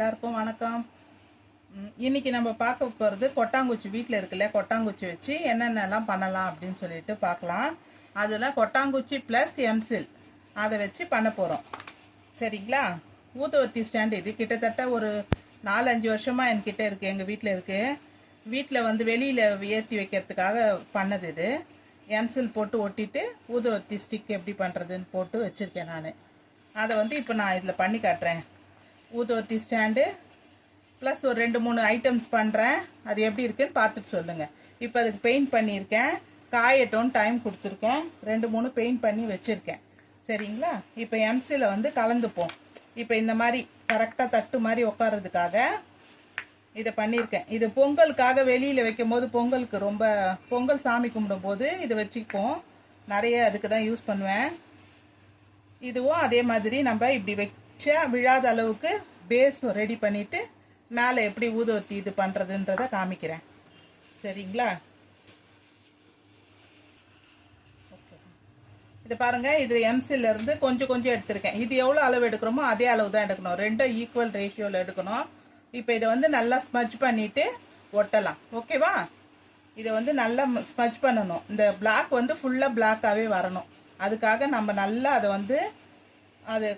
எல்லாருக்கும் வணக்கம். இன்னைக்கு நம்ம பார்க்க போகிறது கொட்டாங்குச்சி. வீட்டில் இருக்குல்ல, கொட்டாங்குச்சி வச்சு என்னென்னலாம் பண்ணலாம் அப்படின்னு சொல்லிட்டு பார்க்கலாம். அதில் கொட்டாங்குச்சி ப்ளஸ் எம்சில் அதை வச்சு பண்ண போகிறோம். சரிங்களா? ஊதுவத்தி ஸ்டாண்டு இது கிட்டத்தட்ட ஒரு 4-5 வருஷமாக என்கிட்ட இருக்குது, எங்கள் வீட்டில் இருக்குது. வீட்டில் வந்து வெளியில் ஏற்றி வைக்கிறதுக்காக பண்ணது இது. எம்சில் போட்டு ஒட்டிட்டு ஊதுவத்தி ஸ்டிக் எப்படி பண்ணுறதுன்னு போட்டு வச்சுருக்கேன் நான். அதை வந்து இப்போ நான் இதில் பண்ணி காட்டுறேன். ஊதுவத்தி ஸ்டாண்டு ப்ளஸ் ஒரு 2-3 ஐட்டம்ஸ் பண்ணுறேன். அது எப்படி இருக்குன்னு பார்த்துட்டு சொல்லுங்கள். இப்போ அதுக்கு பெயிண்ட் பண்ணியிருக்கேன், காயட்டோன்னு டைம் கொடுத்துருக்கேன். 2-3 பெயிண்ட் பண்ணி வச்சுருக்கேன். சரிங்களா? இப்போ எம்சியில் வந்து கலந்துப்போம். இப்போ இந்த மாதிரி கரெக்டாக தட்டு மாதிரி உட்காரதுக்காக இதை பண்ணியிருக்கேன். இது பொங்கலுக்காக வெளியில் வைக்கும் போது, பொங்கல் சாமி கும்பிடும் போது இதை வச்சுப்போம். நிறைய அதுக்கு தான் யூஸ் பண்ணுவேன். இதுவும் அதே மாதிரி நம்ம இப்படி வச்சா விழாத அளவுக்கு பேஸ் ரெடி பண்ணிவிட்டு மேலே எப்படி ஊதுவத்தி இது பண்ணுறதுன்றதை காமிக்கிறேன். சரிங்களா? ஓகே, இது பாருங்கள். இது எம்சிலேருந்து கொஞ்சம் எடுத்திருக்கேன். இது எவ்வளோ அளவு எடுக்கிறோமோ அதே அளவு தான் எடுக்கணும். ரெண்டும் ஈக்குவல் ரேஷியோவில் எடுக்கணும். இப்போ இதை வந்து நல்லா ஸ்மஜ் பண்ணிவிட்டு ஒட்டலாம். ஓகேவா? இதை வந்து நல்லா ஸ்மஜ் பண்ணணும். இந்த பிளாக் வந்து ஃபுல்லாக பிளாக்காகவே வரணும். அதுக்காக நம்ம நல்லா அதை வந்து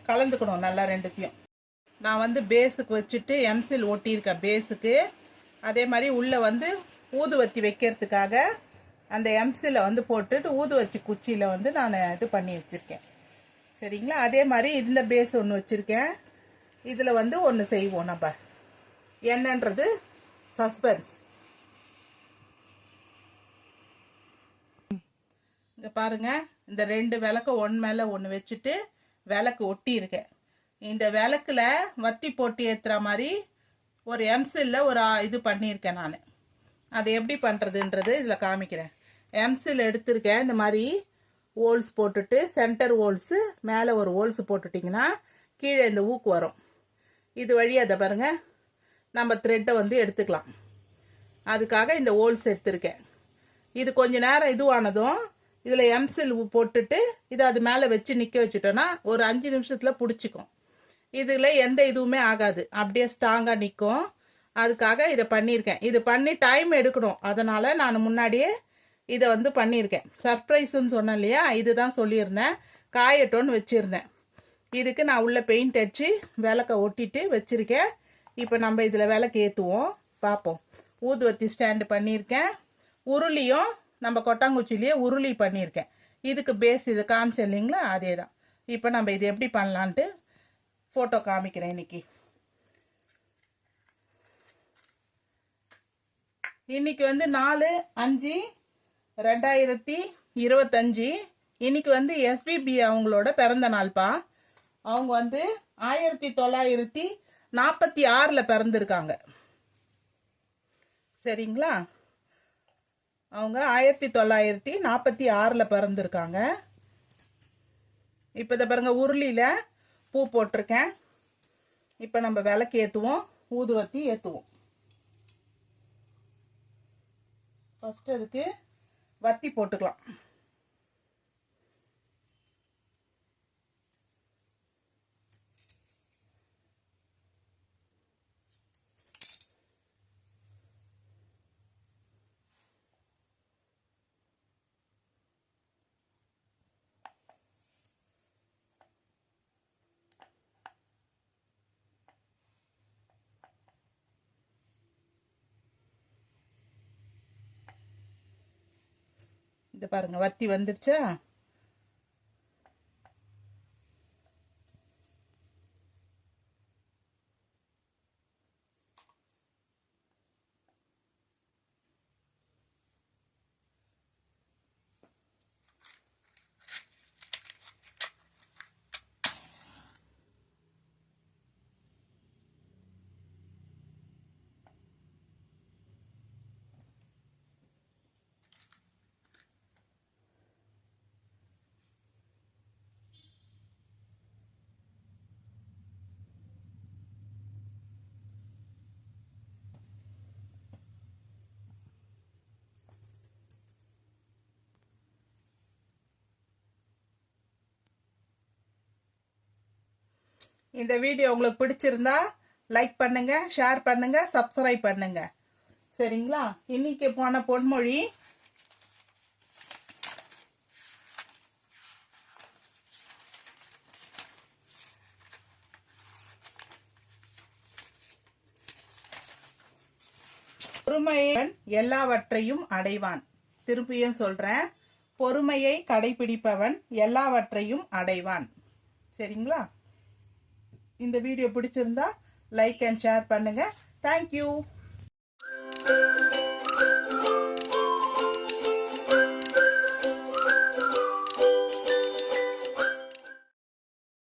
கலந்துக்கணும் நல்லா ரெண்டுத்தையும். நான் வந்து பேஸுக்கு வச்சுட்டு எம்சில் ஒட்டியிருக்கேன் பேஸுக்கு. அதே மாதிரி உள்ளே வந்து ஊதுவத்தி வைக்கிறதுக்காக அந்த எம்சிலை வந்து போட்டுட்டு ஊதுவத்தி குச்சியில் வந்து நான் இது பண்ணி வச்சுருக்கேன். சரிங்களா? அதே மாதிரி இந்த பேஸ் ஒன்று வச்சுருக்கேன். இதில் வந்து ஒன்று செய்வோம். நம்ம என்னன்றது சஸ்பென்ஸ். இங்கே பாருங்கள், இந்த 2 விளக்கு ஒன்று மேலே ஒன்று வச்சுட்டு விளக்கு ஒட்டி இருக்கேன். இந்த விளக்குல வத்தி போட்டு ஏற்றுற மாதிரி ஒரு எம்சில்ல ஒரு இது பண்ணியிருக்கேன் நான். அது எப்படி பண்ணுறதுன்றது இதில் காமிக்கிறேன். எம்சில் எடுத்திருக்கேன். இந்த மாதிரி ஹோல்ஸ் போட்டுட்டு சென்டர் ஹோல்ஸு மேலே ஒரு ஹோல்ஸ் போட்டுட்டிங்கன்னா கீழே இந்த ஊக்கு வரும். இது வழியாக அதை பாருங்கள், நம்ம த்ரெட்டை வந்து எடுத்துக்கலாம். அதுக்காக இந்த ஹோல்ஸ் எடுத்திருக்கேன். இது கொஞ்ச நேரம் இதுவானதும் இதில் எம்சில் போட்டுட்டு இதை அது மேலே வச்சு நிற்க வச்சுட்டோன்னா ஒரு 5 நிமிஷத்தில் பிடிச்சிக்கும். இதில் எந்த இதுவுமே ஆகாது, அப்படியே ஸ்ட்ராங்காக நிற்கும். அதுக்காக இதை பண்ணியிருக்கேன். இது பண்ணி டைம் எடுக்கணும். அதனால் நான் முன்னாடியே இதை வந்து பண்ணியிருக்கேன். சர்ப்ரைஸுன்னு சொன்னேன் இல்லையா, இதுதான் சொல்லியிருந்தேன். காயட்டோன்னு வச்சுருந்தேன். இதுக்கு நான் உள்ள பெயிண்ட் அடித்து விளக்க ஒட்டிட்டு வச்சுருக்கேன். இப்போ நம்ம இதில் விளக்கு ஏற்றுவோம், பார்ப்போம். ஊதுவத்தி ஸ்டாண்டு பண்ணியிருக்கேன். உருளியும் நம்ம கொட்டாங்குச்சிலேயே உருளி பண்ணியிருக்கேன். இதுக்கு பேஸ் இதை காமிச்சேன் இல்லைங்களா, அதே தான். இப்போ நம்ம இது எப்படி பண்ணலான்ட்டு ஃபோட்டோ காமிக்கிறேன். இன்னைக்கு வந்து 4/5/2025. இன்னைக்கு வந்து எஸ்பிபி அவங்களோட பிறந்த நாள்பா. அவங்க வந்து 1946 பிறந்திருக்காங்க. சரிங்களா? அவங்க 1946 பிறந்திருக்காங்க. இப்போ இதை பாருங்க, உருளியில் பூ போட்டிருக்கேன். இப்போ நம்ம விளக்கு ஏற்றுவோம், ஊதுவத்தி ஏற்றுவோம். ஃபஸ்ட்டு அதுக்கு வத்தி போட்டுக்கலாம். இது பாருங்க, வத்தி வந்துடுச்சா? இந்த வீடியோ உங்களுக்கு பிடிச்சிருந்தா லைக் பண்ணுங்க, ஷேர் பண்ணுங்க, சப்ஸ்கிரைப் பண்ணுங்க. சரிங்களா? இன்னைக்கு போன பொன்மொழி, பொறுமையன் எல்லாவற்றையும் அடைவான். திருப்பியும் சொல்றேன், பொறுமையை கடைபிடிப்பவன் எல்லாவற்றையும் அடைவான். சரிங்களா? இந்த வீடியோ பிடிச்சிருந்தா லைக் அண்ட் ஷேர் பண்ணுங்க. தேங்க்யூ.